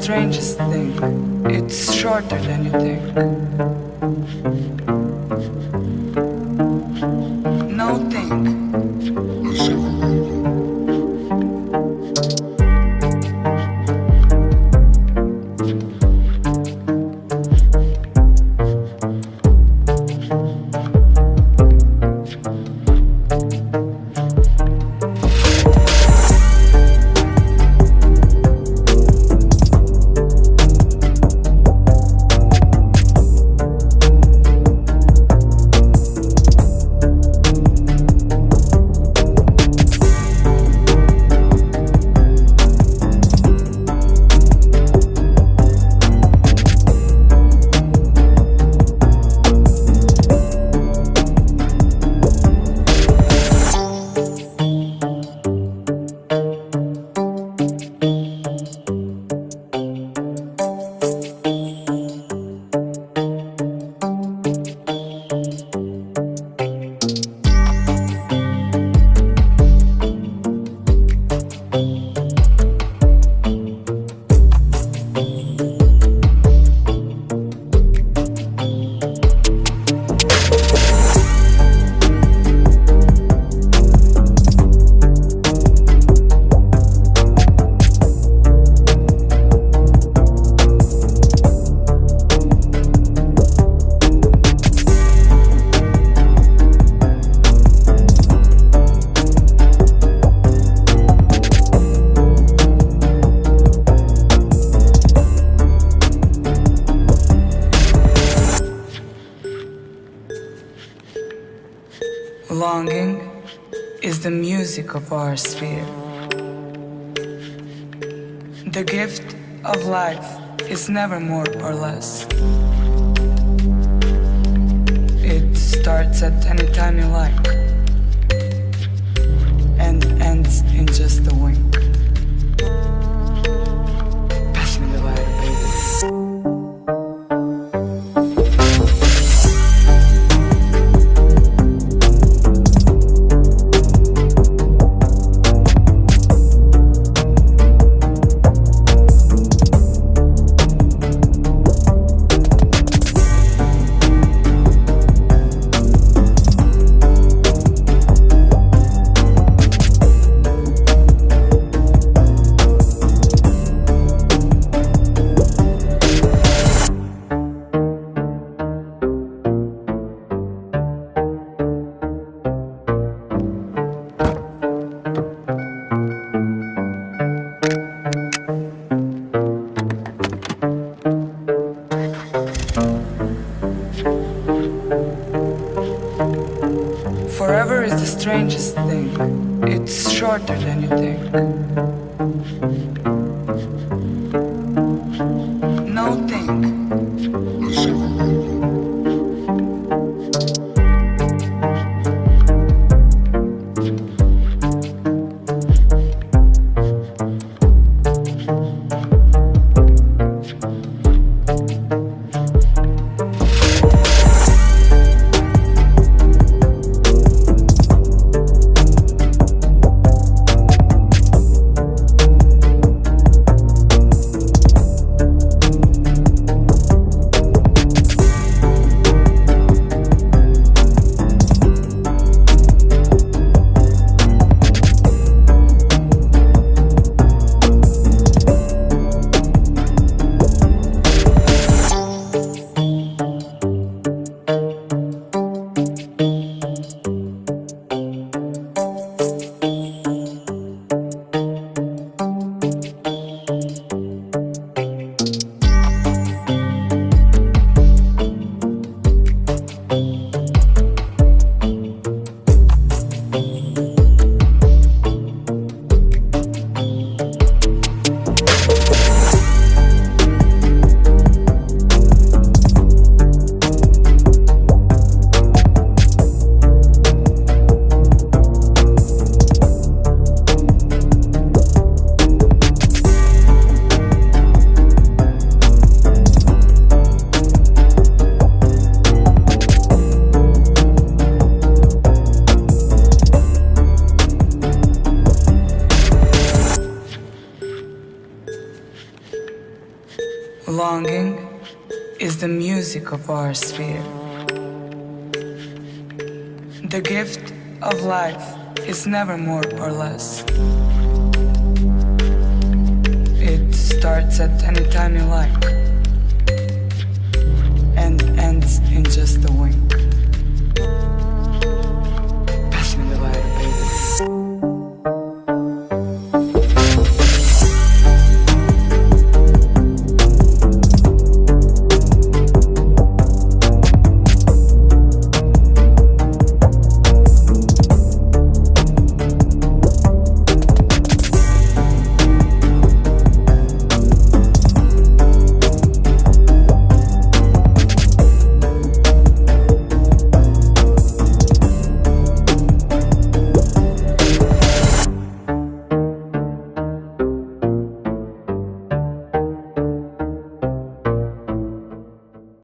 strangest thing. It's shorter than you think. No think. Longing is the music of our sphere. The gift of life is never more or less. It starts at any time you like and ends in just a wink. Pass me the lighter, baby. Forever is the strangest thing. It's shorter than you think. No think. Longing is the music of our sphere. The gift of life is never more or less. It starts at any time you like and ends in just a wink.